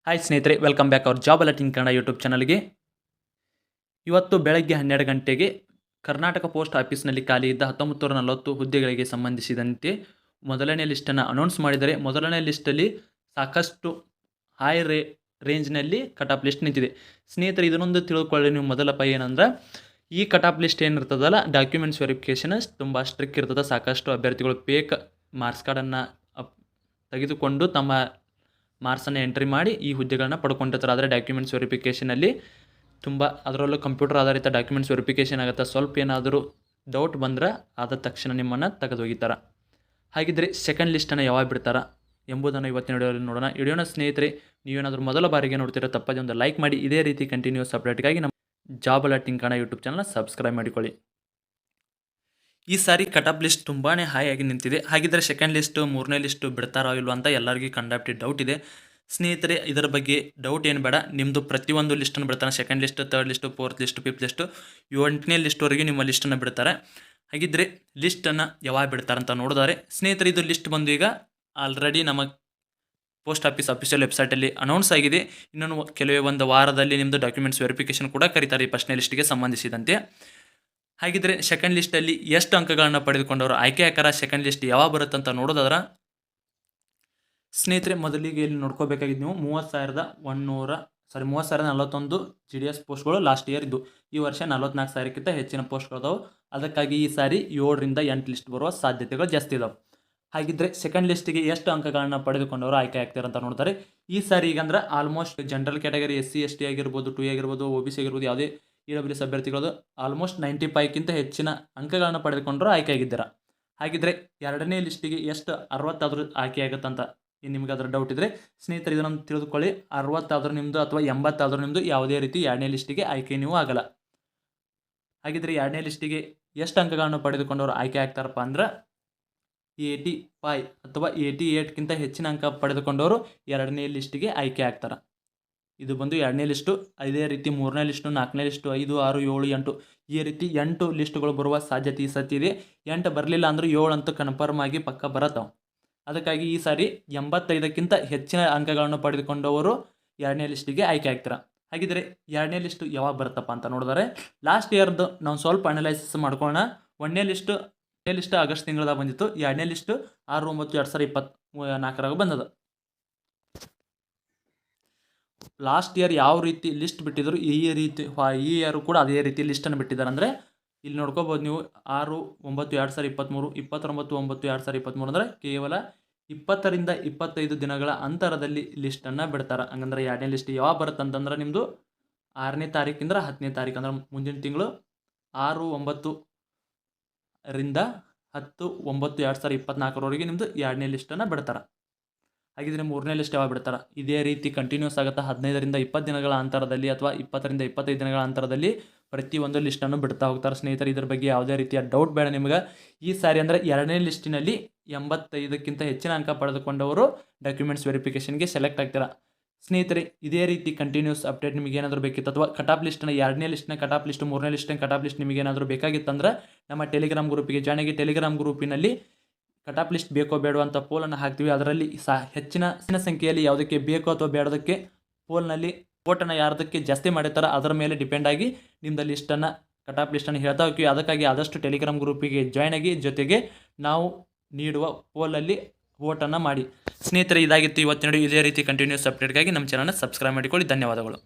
Hi ಸ್ನೇಹಿತರೆ, welcome back our job alerting Kannada YouTube ಚಾನಲ್ಗೆ. ಇವತ್ತು ಬೆಳಗ್ಗೆ 12 ಗಂಟೆಗೆ ಕರ್ನಾಟಕ ಪೋಸ್ಟ್ ಆಫೀಸ್ನಲ್ಲಿ ಖಾಲಿ ಇದ್ದ 1940 ಹುದ್ದೆಗಳಿಗೆ ಸಂಬಂಧಿಸಿದಂತೆ ಮೊದಲನೇ ಲಿಸ್ಟನ್ನು ಅನೌನ್ಸ್ ಮಾಡಿದರೆ, ಮೊದಲನೇ ಲಿಸ್ಟಲ್ಲಿ ಸಾಕಷ್ಟು ಹೈ ರೇಂಜ್ನಲ್ಲಿ ಕಟ್ ಆಫ್ ಲಿಸ್ಟ್ ನಿಂತಿದೆ. ಸ್ನೇಹಿತರೆ, ಇದನ್ನೊಂದು ತಿಳ್ಕೊಳ್ಳಿ. ನೀವು ಮೊದಲ ಏನಂದ್ರೆ, ಈ ಕಟ್ ಆಫ್ ಲಿಸ್ಟ್ ಏನಿರ್ತದಲ್ಲ, ಡಾಕ್ಯುಮೆಂಟ್ಸ್ ವೆರಿಫಿಕೇಷನ್ ತುಂಬ ಸ್ಟ್ರಿಕ್ ಇರ್ತದೆ. ಸಾಕಷ್ಟು ಅಭ್ಯರ್ಥಿಗಳು ಫೇಕ್ ಮಾರ್ಕ್ಸ್ ಕಾರ್ಡನ್ನು ತೆಗೆದುಕೊಂಡು ತಮ್ಮ ಮಾರ್ಕ್ಸನ್ನು ಎಂಟ್ರಿ ಮಾಡಿ ಈ ಹುದ್ದೆಗಳನ್ನ ಪಡ್ಕೊಂಡಿರ್ತಾರೆ. ಆದರೆ ಡಾಕ್ಯುಮೆಂಟ್ಸ್ ವೆರಿಫಿಕೇಷನಲ್ಲಿ ತುಂಬ, ಅದರಲ್ಲೂ ಕಂಪ್ಯೂಟರ್ ಆಧಾರಿತ ಡಾಕ್ಯುಮೆಂಟ್ಸ್ ವೆರಿಫಿಕೇಷನ್ ಆಗುತ್ತೆ. ಸ್ವಲ್ಪ ಏನಾದರೂ ಡೌಟ್ ಬಂದರೆ ಆದ ತಕ್ಷಣ ನಿಮ್ಮನ್ನು ತೆಗೆದೊಗಿತಾರೆ. ಹಾಗಿದ್ದರೆ ಸೆಕೆಂಡ್ ಲಿಸ್ಟನ್ನು ಯಾವಾಗ ಬಿಡ್ತಾರೆ ಎಂಬುದನ್ನು ಇವತ್ತಿನ ವಿಡಿಯೋದಲ್ಲಿ ನೋಡೋಣ. ವಿಡಿಯೋನ ಸ್ನೇಹಿತರೆ, ನೀವೇನಾದರೂ ಮೊದಲ ಬಾರಿಗೆ ನೋಡ್ತೀರಾ ತಪ್ಪದೆ ಒಂದು ಲೈಕ್ ಮಾಡಿ. ಇದೇ ರೀತಿ ಕಂಟಿನ್ಯೂಸ್ ಅಪ್ಡೇಟ್ಗಾಗಿ ನಮ್ಮ ಜಾಬ್ ಅಲರ್ಟಿಂಗ್ ಕನ್ನಡ ಯೂಟ್ಯೂಬ್ ಚಾನಲ್ನ ಸಬ್ಸ್ಕ್ರೈಬ್ ಮಾಡಿಕೊಳ್ಳಿ. ಈ ಸಾರಿ ಕಟ್ ಆಫ್ ಲಿಸ್ಟ್ ತುಂಬಾ ಹೈ ಆಗಿ ನಿಂತಿದೆ. ಹಾಗಿದ್ದರೆ ಸೆಕೆಂಡ್ ಲಿಸ್ಟು, ಮೂರನೇ ಲಿಸ್ಟು ಬಿಡ್ತಾರೋ ಇಲ್ವೋ ಅಂತ ಎಲ್ಲರಿಗೂ ಕಂಡಾಪ್ಟಿ ಡೌಟ್ ಇದೆ. ಸ್ನೇಹಿತರೆ, ಇದರ ಬಗ್ಗೆ ಡೌಟ್ ಏನು ಬೇಡ. ನಿಮ್ಮದು ಪ್ರತಿಯೊಂದು ಲಿಸ್ಟನ್ನು ಬಿಡ್ತಾನೆ. Second list, third list, fourth list, fifth list, 8ನೇ ಲಿಸ್ಟ್ವರೆಗೆ ನಿಮ್ಮ ಲಿಸ್ಟನ್ನು ಬಿಡ್ತಾರೆ. ಹಾಗಿದ್ದರೆ ಲಿಸ್ಟನ್ನು ಯಾವಾಗ ಬಿಡ್ತಾರೆ ಅಂತ ನೋಡಿದರೆ, ಸ್ನೇಹಿತರೆ, ಇದು ಲಿಸ್ಟ್ ಬಂದು ಈಗ ಆಲ್ರೆಡಿ ನಮ್ಮ ಪೋಸ್ಟ್ ಆಫೀಸ್ ಅಫಿಷಿಯಲ್ ವೆಬ್ಸೈಟಲ್ಲಿ ಅನೌನ್ಸ್ ಆಗಿದೆ. ಇನ್ನೊಂದು ಕೆಲವೇ ಒಂದು ವಾರದಲ್ಲಿ ನಿಮ್ಮದು ಡಾಕ್ಯುಮೆಂಟ್ಸ್ ವೆರಿಫಿಕೇಷನ್ ಕೂಡ ಕರೀತಾರೆ ಈ ಫಸ್ಟ್ನೇ ಲಿಸ್ಟಿಗೆ ಸಂಬಂಧಿಸಿದಂತೆ. ಹಾಗಿದ್ದರೆ ಸೆಕೆಂಡ್ ಲಿಸ್ಟಲ್ಲಿ ಎಷ್ಟು ಅಂಕಗಳನ್ನು ಪಡೆದುಕೊಂಡವರು ಆಯ್ಕೆ ಹಾಕಾರ, ಸೆಕೆಂಡ್ ಲಿಸ್ಟ್ ಯಾವಾಗ ಬರುತ್ತಂತ ನೋಡೋದಾದ್ರೆ, ಸ್ನೇಹಿತರೆ, ಮೊದಲಿಗೆ ಇಲ್ಲಿ ನೋಡ್ಕೋಬೇಕಾಗಿದ್ದು ನೀವು 30,041 GDS ಪೋಸ್ಟ್ಗಳು ಲಾಸ್ಟ್ ಇಯರ್ ಇದ್ದು. ಈ ವರ್ಷ 44,000ಕ್ಕಿಂತ ಹೆಚ್ಚಿನ ಪೋಸ್ಟ್ಗಳದಾವೆ. ಅದಕ್ಕಾಗಿ ಈ ಸಾರಿ 7ರಿಂದ 8 ಲಿಸ್ಟ್ ಬರುವ ಸಾಧ್ಯತೆಗಳು ಜಾಸ್ತಿ ಇದಾವೆ. ಹಾಗಿದ್ದರೆ ಸೆಕೆಂಡ್ ಲಿಸ್ಟಿಗೆ ಎಷ್ಟು ಅಂಕಗಳನ್ನು ಪಡೆದುಕೊಂಡವರು ಆಯ್ಕೆ ಆಗ್ತಾರಂತ ನೋಡ್ತಾರೆ. ಈ ಸಾರಿ ಈಗಂದ್ರೆ almost general category SC ST ಆಗಿರ್ಬೋದು, 2A ಆಗಿರ್ಬೋದು, OBC ಆಗಿರ್ಬೋದು, ಯಾವುದೇ EWS ಅಭ್ಯರ್ಥಿಗಳು ಆಲ್ಮೋಸ್ಟ್ 95ಕ್ಕಿಂತ ಹೆಚ್ಚಿನ ಅಂಕಗಳನ್ನು ಪಡೆದುಕೊಂಡರು ಆಯ್ಕೆ ಆಗಿದ್ದೀರಾ. ಹಾಗಿದ್ರೆ ಎರಡನೇ ಲಿಸ್ಟಿಗೆ ಎಷ್ಟು 60 ಆದರೂ ಆಯ್ಕೆ ಆಗುತ್ತಂತ ನಿಮಗೆ ಅದರ ಡೌಟ್ ಇದ್ದರೆ, ಸ್ನೇಹಿತರೆ, ಇದನ್ನು ತಿಳಿದುಕೊಳ್ಳಿ. 60 ಆದರೂ ನಿಮ್ಮದು ಅಥವಾ 80 ಆದರೂ ನಿಮ್ಮದು ಯಾವುದೇ ರೀತಿ ಎರಡನೇ ಲಿಸ್ಟಿಗೆ ಆಯ್ಕೆ ನೀವು ಆಗಲ್ಲ. ಹಾಗಿದ್ರೆ ಎರಡನೇ ಲಿಸ್ಟಿಗೆ ಎಷ್ಟು ಅಂಕಗಳನ್ನು ಪಡೆದುಕೊಂಡವರು ಆಯ್ಕೆ ಆಗ್ತಾರಪ್ಪ ಅಂದ್ರೆ, 85 ಅಥವಾ 88ಕ್ಕಿಂತ ಹೆಚ್ಚಿನ ಅಂಕ ಪಡೆದುಕೊಂಡವರು ಎರಡನೇ ಲಿಸ್ಟಿಗೆ ಆಯ್ಕೆ ಆಗ್ತಾರೆ. ಇದು ಬಂದು ಎರಡನೇ ಲಿಸ್ಟು. ಇದೇ ರೀತಿ ಮೂರನೇ ಲಿಸ್ಟು, 4ನೇ ಲಿಸ್ಟು, 5, 6, 7, 8 ಈ ರೀತಿ 8 ಲಿಸ್ಟುಗಳು ಬರುವ ಸಾಧ್ಯತೆ ಈ ಸತಿ ಇದೆ. 8 ಬರಲಿಲ್ಲ ಅಂದ್ರೆ 7 ಅಂತೂ ಕನ್ಫರ್ಮ್ ಆಗಿ ಪಕ್ಕ ಬರತ್ತವೆ. ಅದಕ್ಕಾಗಿ ಈ ಸಾರಿ 85ಕ್ಕಿಂತ ಹೆಚ್ಚಿನ ಅಂಕಗಳನ್ನು ಪಡೆದುಕೊಂಡವರು ಎರಡನೇ ಲಿಸ್ಟಿಗೆ ಆಯ್ಕೆ ಆಗ್ತಾರೆ. ಹಾಗಿದ್ರೆ ಎರಡನೇ ಲಿಸ್ಟು ಯಾವಾಗ ಬರುತ್ತಪ್ಪ ಅಂತ ನೋಡಿದರೆ, ಲಾಸ್ಟ್ ಇಯರ್ದು ನಾವು ಸ್ವಲ್ಪ ಅನಲೈಸಿಸ್ ಮಾಡ್ಕೊಳ್ಳೋಣ. ಒಂದನೇ ಲಿಸ್ಟ್ ಆಗಸ್ಟ್ ತಿಂಗಳದಾಗ ಬಂದಿತ್ತು. ಎರಡನೇ ಲಿಸ್ಟು 6/9/2024 ಬಂದದ. ಲಾಸ್ಟ್ ಇಯರ್ ಯಾವ ರೀತಿ ಲಿಸ್ಟ್ ಬಿಟ್ಟಿದ್ರು, ಈ ಇಯರ್ ಕೂಡ ಅದೇ ರೀತಿ ಲಿಸ್ಟನ್ನು ಬಿಟ್ಟಿದ್ದಾರೆ. ಅಂದರೆ ಇಲ್ಲಿ ನೋಡ್ಕೋಬೋದು ನೀವು, 6/9/2023, 29/9/2023 ಅಂದರೆ ಕೇವಲ 20ರಿಂದ 25 ದಿನಗಳ ಅಂತರದಲ್ಲಿ ಲಿಸ್ಟನ್ನು ಬಿಡ್ತಾರೆ. ಹಂಗಂದ್ರೆ ಎರಡನೇ ಲಿಸ್ಟ್ ಯಾವಾಗ ಬರುತ್ತೆ ಅಂತಂದ್ರೆ, ನಿಮ್ಮದು 6ನೇ ತಾರೀಕಿಂದ 10ನೇ ತಾರೀಕು ಅಂದ್ರೆ ಮುಂದಿನ ತಿಂಗಳು 6/9/10/2024 ನಿಮ್ಮದು ಎರಡನೇ ಲಿಸ್ಟನ್ನು ಬಿಡ್ತಾರೆ. ಹಾಗಿದ್ರೆ ಮೂರನೇ ಲಿಸ್ಟ್ ಯಾವಾಗ ಬಿಡ್ತಾರೆ? ಇದೇ ರೀತಿ ಕಂಟಿನ್ಯೂಸ್ ಆಗುತ್ತೆ. 15ರಿಂದ 20 ದಿನಗಳ ಅಂತರದಲ್ಲಿ ಅಥವಾ 20ರಿಂದ 25 ದಿನಗಳ ಅಂತರದಲ್ಲಿ ಪ್ರತಿಯೊಂದು ಲಿಸ್ಟನ್ನು ಬಿಡ್ತಾ ಹೋಗ್ತಾರೆ. ಸ್ನೇಹಿತರೆ, ಇದ್ರ ಬಗ್ಗೆ ಯಾವುದೇ ರೀತಿಯ ಡೌಟ್ ಬೇಡ ನಿಮಗೆ. ಈ ಸಾರಿ ಅಂದರೆ ಎರಡನೇ ಲಿಸ್ಟಿನಲ್ಲಿ 85ಕ್ಕಿಂತ ಹೆಚ್ಚಿನ ಅಂಕ ಪಡೆದುಕೊಂಡವರು ಡಾಕ್ಯುಮೆಂಟ್ಸ್ ವೆರಿಫಿಕೇಷನ್ಗೆ ಸೆಲೆಕ್ಟ್ ಆಗ್ತೀರಾ. ಸ್ನೇಹಿತರೆ, ಇದೇ ರೀತಿ ಕಂಟಿನ್ಯೂಸ್ ಅಪ್ಡೇಟ್ ನಿಮಗೆ ಏನಾದರೂ ಬೇಕಿತ್ತು, ಅಥವಾ ಕಟ್ ಆಫ್ ಲಿಸ್ಟ್ನ ಎರಡನೇ ಲಿಸ್ಟ್ನ ಕಟ್ ಆಫ್ ಲಿಸ್ಟ್, ಮೂರನೇ ಲಿಸ್ಟ್ನ ಕಟ್ ಆಫ್ ಲಿಸ್ಟ್ ನಿಮಗೆ ಏನಾದರೂ ಬೇಕಾಗಿತ್ತಂದ್ರೆ ನಮ್ಮ ಟೆಲಿಗ್ರಾಮ್ ಗ್ರೂಪಿಗೆ ಜಾಯ್ನ್ ಆಗಿ. ಟೆಲಿಗ್ರಾಮ್ ಗ್ರೂಪಿನಲ್ಲಿ ಕಟ್ ಆಫ್ ಲಿಸ್ಟ್ ಬೇಕೋ ಬೇಡೋ ಅಂತ ಪೋಲನ್ನು ಹಾಕ್ತೀವಿ. ಅದರಲ್ಲಿ ಹೆಚ್ಚಿನ ಸಂಖ್ಯೆಯಲ್ಲಿ ಯಾವುದಕ್ಕೆ ಬೇಕೋ ಅಥವಾ ಬೇಡೋದಕ್ಕೆ ಪೋಲ್ನಲ್ಲಿ ವೋಟನ್ನು ಯಾರದಕ್ಕೆ ಜಾಸ್ತಿ ಮಾಡಿರ್ತಾರೆ ಅದರ ಮೇಲೆ ಡಿಪೆಂಡ್ ಆಗಿ ನಿಮ್ಮದು ಲಿಸ್ಟನ್ನು, ಕಟ್ ಆಫ್ ಲಿಸ್ಟನ್ನು ಹೇಳ್ತಾ ಹೋಗ್ತೀವಿ. ಅದಕ್ಕಾಗಿ ಆದಷ್ಟು ಟೆಲಿಗ್ರಾಮ್ ಗ್ರೂಪಿಗೆ ಜಾಯ್ನ್ ಆಗಿ, ಜೊತೆಗೆ ನಾವು ನೀಡುವ ಪೋಲಲ್ಲಿ ವೋಟನ್ನು ಮಾಡಿ. ಸ್ನೇಹಿತರೆ, ಇದಾಗಿತ್ತು ಇವತ್ತಿನ ವಿಡಿಯೋ. ಇದೇ ರೀತಿ ಕಂಟಿನ್ಯೂಸ್ ಅಪ್ಡೇಟ್ಗಾಗಿ ನಮ್ಮ ಚಾನಲ್ನ ಸಬ್ಸ್ಕ್ರೈಬ್ ಮಾಡಿಕೊಳ್ಳಿ. ಧನ್ಯವಾದಗಳು.